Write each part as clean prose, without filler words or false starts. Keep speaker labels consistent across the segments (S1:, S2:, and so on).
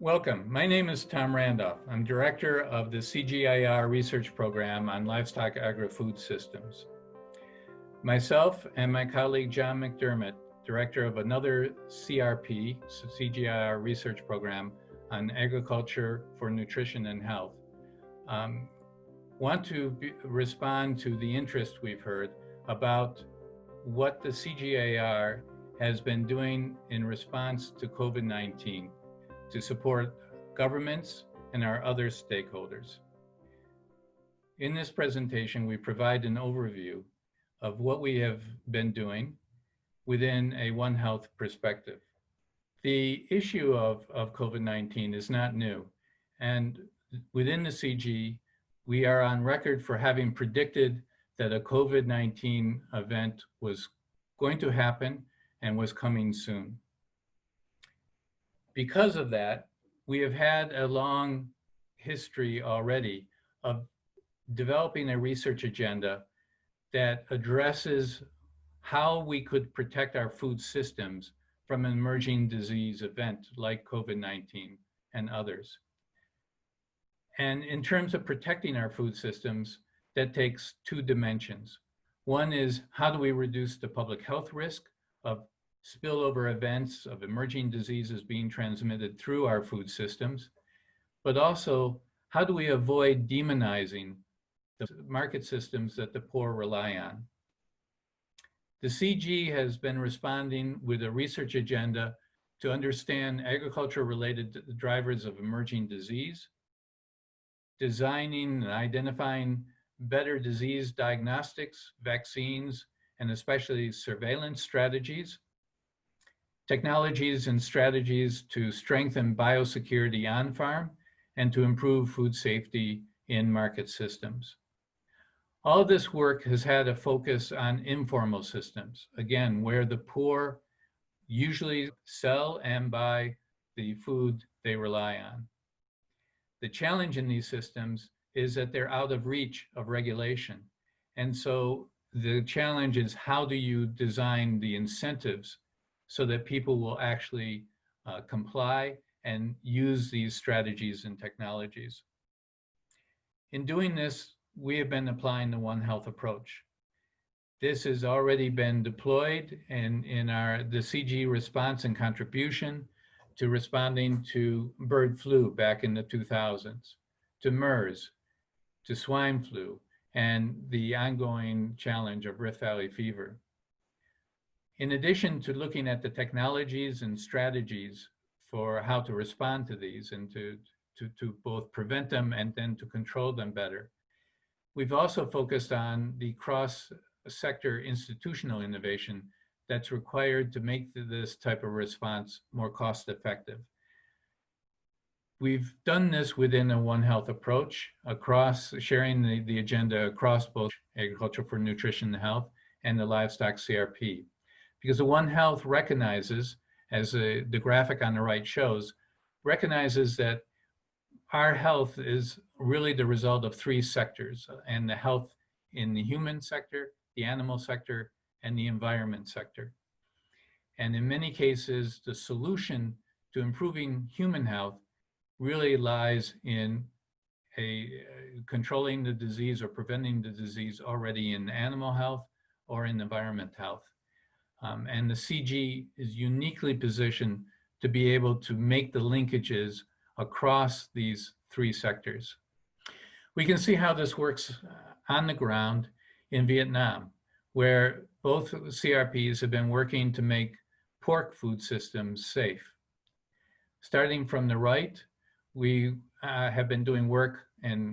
S1: Welcome. My name is Tom Randolph. I'm director of the CGIAR Research Program on Livestock Agri-Food Systems. Myself and my colleague John McDermott, director of another CRP, CGIAR Research Program on Agriculture for Nutrition and Health, want to respond to the interest we've heard about what the CGIAR has been doing in response to COVID-19 to support governments and our other stakeholders. In this presentation, we provide an overview of what we have been doing within a One Health perspective. The issue of COVID-19 is not new, and within the CG, we are on record for having predicted that a COVID-19 event was going to happen and was coming soon. Because of that, we have had a long history already of developing a research agenda that addresses how we could protect our food systems from an emerging disease event like COVID-19 and others. And in terms of protecting our food systems, that takes two dimensions. One is, how do we reduce the public health risk of spillover events of emerging diseases being transmitted through our food systems, but also how do we avoid demonizing the market systems that the poor rely on. The CG has been responding with a research agenda to understand agriculture-related drivers of emerging disease, designing and identifying better disease diagnostics, vaccines, and especially surveillance strategies, technologies and strategies to strengthen biosecurity on-farm and to improve food safety in market systems. All of this work has had a focus on informal systems, again, where the poor usually sell and buy the food they rely on. The challenge in these systems is that they're out of reach of regulation. And so the challenge is, how do you design the incentives so that people will actually comply and use these strategies and technologies. In doing this, we have been applying the One Health approach. This has already been deployed in the CG response and contribution to responding to bird flu back in the 2000s, to MERS, to swine flu, and the ongoing challenge of Rift Valley fever. In addition to looking at the technologies and strategies for how to respond to these and to both prevent them and then to control them better, we've also focused on the cross-sector institutional innovation that's required to make this type of response more cost-effective. We've done this within a One Health approach, across sharing the agenda across both Agriculture for Nutrition and Health and the Livestock CRP. Because the One Health recognizes, as the graphic on the right shows, recognizes that our health is really the result of three sectors, and the health in the human sector, the animal sector, and the environment sector. And in many cases, the solution to improving human health really lies in controlling the disease or preventing the disease already in animal health or in environment health. And the CG is uniquely positioned to be able to make the linkages across these three sectors. We can see how this works on the ground in Vietnam, where both CRPs have been working to make pork food systems safe. Starting from the right, we have been doing work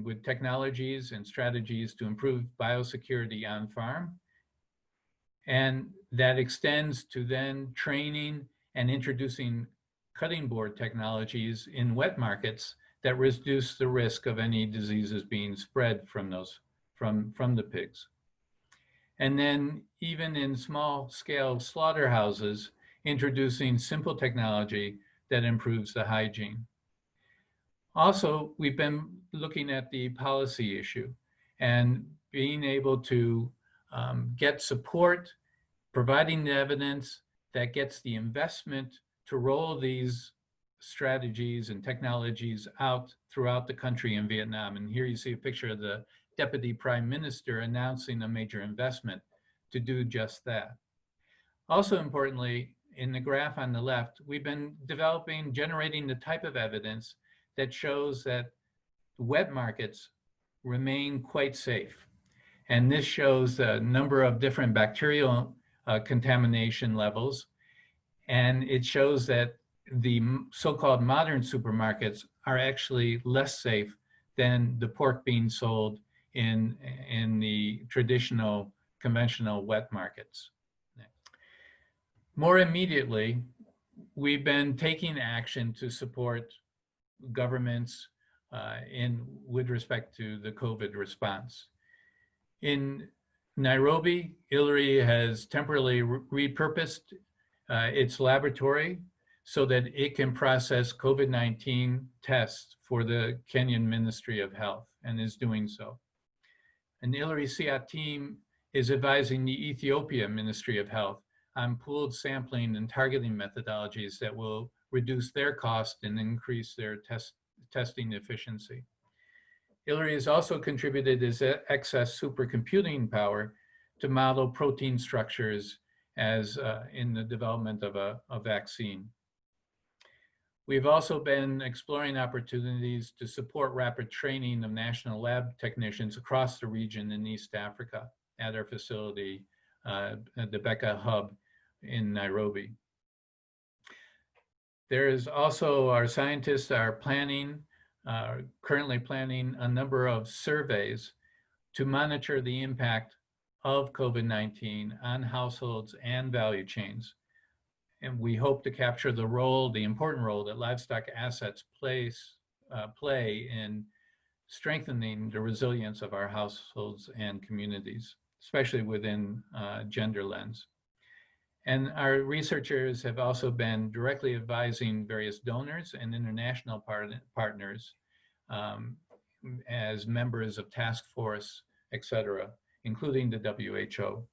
S1: with technologies and strategies to improve biosecurity on farm. And that extends to then training and introducing cutting board technologies in wet markets that reduce the risk of any diseases being spread from the pigs. And then even in small scale slaughterhouses, introducing simple technology that improves the hygiene. Also, we've been looking at the policy issue and being able to get support, providing the evidence that gets the investment to roll these strategies and technologies out throughout the country in Vietnam. And here you see a picture of the Deputy Prime Minister announcing a major investment to do just that. Also importantly, in the graph on the left, we've been generating the type of evidence that shows that wet markets remain quite safe. And this shows a number of different bacterial contamination levels. And it shows that the so-called modern supermarkets are actually less safe than the pork being sold in the traditional, conventional wet markets. More immediately, we've been taking action to support governments with respect to the COVID response. In Nairobi, ILRI has temporarily repurposed its laboratory so that it can process COVID-19 tests for the Kenyan Ministry of Health, and is doing so. An ILRI CIAT team is advising the Ethiopia Ministry of Health on pooled sampling and targeting methodologies that will reduce their cost and increase their testing efficiency. ILRI has also contributed its excess supercomputing power to model protein structures as in the development of a vaccine. We've also been exploring opportunities to support rapid training of national lab technicians across the region in East Africa at our facility, at the Becca Hub in Nairobi. There is also, our scientists are currently planning a number of surveys to monitor the impact of COVID-19 on households and value chains. And we hope to capture the important role that livestock assets play in strengthening the resilience of our households and communities, especially within gender lens. And our researchers have also been directly advising various donors and international partners as members of task force, et cetera, including the WHO.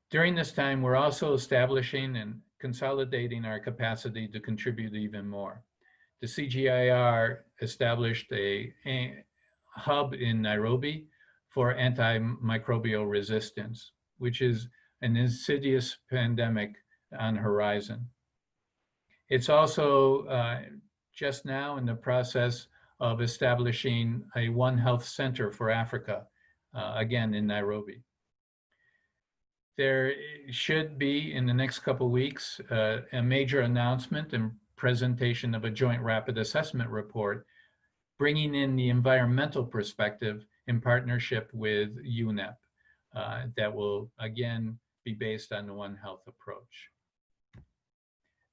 S1: During this time, we're also establishing and consolidating our capacity to contribute even more. The CGIAR established a hub in Nairobi for antimicrobial resistance, which is an insidious pandemic on horizon. It's also just now in the process of establishing a One Health Center for Africa, again in Nairobi. There should be, in the next couple of weeks, a major announcement and presentation of a joint rapid assessment report, bringing in the environmental perspective in partnership with UNEP, that will, again, be based on the One Health approach.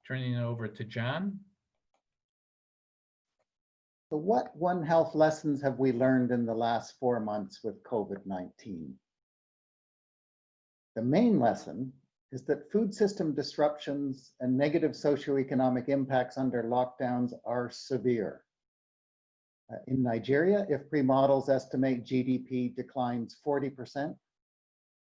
S1: Turning it over to John.
S2: So what One Health lessons have we learned in the last 4 months with COVID-19? The main lesson is that food system disruptions and negative socioeconomic impacts under lockdowns are severe. In Nigeria, IFPRI models estimate GDP declines 40%,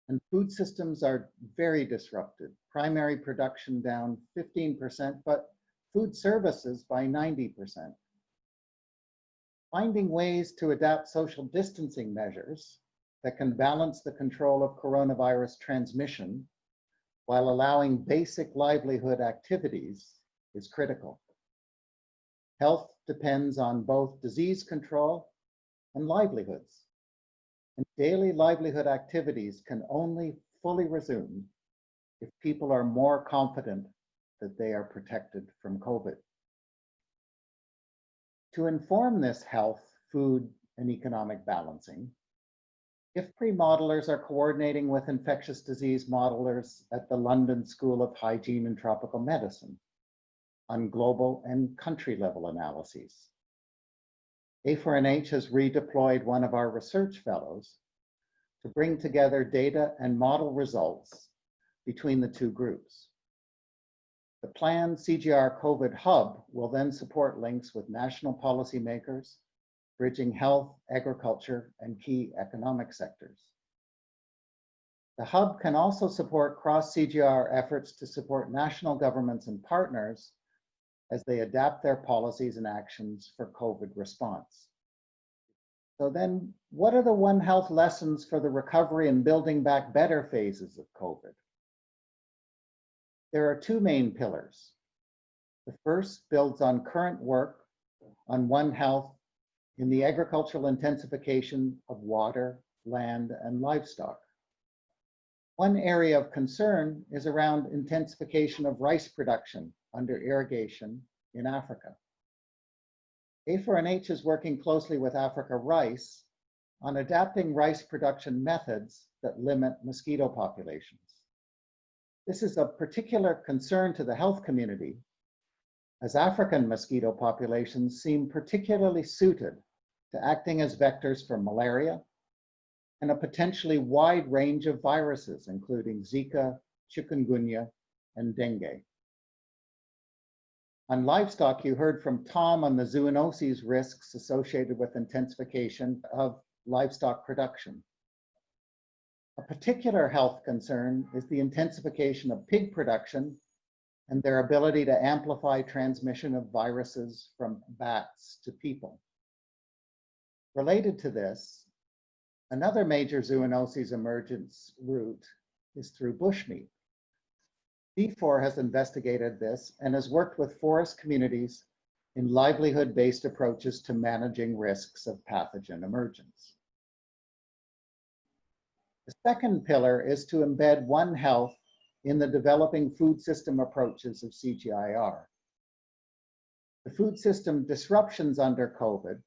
S2: and food systems are very disrupted. Primary production down 15%, but food services by 90%. Finding ways to adapt social distancing measures that can balance the control of coronavirus transmission while allowing basic livelihood activities is critical. Health depends on both disease control and livelihoods. And daily livelihood activities can only fully resume if people are more confident that they are protected from COVID. To inform this health, food, and economic balancing, IFPRI modelers are coordinating with infectious disease modelers at the London School of Hygiene and Tropical Medicine on global and country level analyses. A4NH has redeployed one of our research fellows to bring together data and model results between the two groups. The planned CGIAR COVID Hub will then support links with national policymakers, bridging health, agriculture, and key economic sectors. The hub can also support cross-CGIAR efforts to support national governments and partners as they adapt their policies and actions for COVID response. So then, what are the One Health lessons for the recovery and building back better phases of COVID? There are two main pillars. The first builds on current work on One Health in the agricultural intensification of water, land, and livestock. One area of concern is around intensification of rice production under irrigation in Africa. A4NH is working closely with Africa Rice on adapting rice production methods that limit mosquito populations. This is of particular concern to the health community, as African mosquito populations seem particularly suited to acting as vectors for malaria and a potentially wide range of viruses, including Zika, chikungunya, and dengue. On livestock, you heard from Tom on the zoonoses risks associated with intensification of livestock production. A particular health concern is the intensification of pig production and their ability to amplify transmission of viruses from bats to people. Related to this, another major zoonoses emergence route is through bushmeat. C4 has investigated this and has worked with forest communities in livelihood-based approaches to managing risks of pathogen emergence. The second pillar is to embed One Health in the developing food system approaches of CGIAR. The food system disruptions under COVID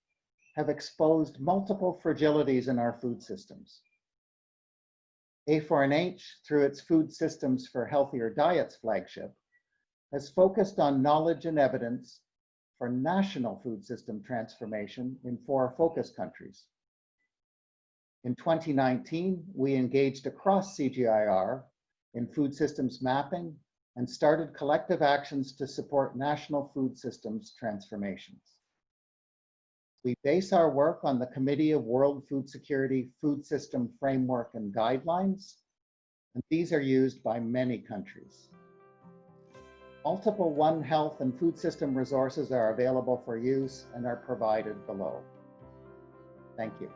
S2: have exposed multiple fragilities in our food systems. A4NH, through its Food Systems for Healthier Diets flagship, has focused on knowledge and evidence for national food system transformation in 4 focus countries. In 2019, we engaged across CGIAR in food systems mapping and started collective actions to support national food systems transformations. We base our work on the Committee of World Food Security Food System Framework and Guidelines, and these are used by many countries. Multiple One Health and food system resources are available for use and are provided below. Thank you.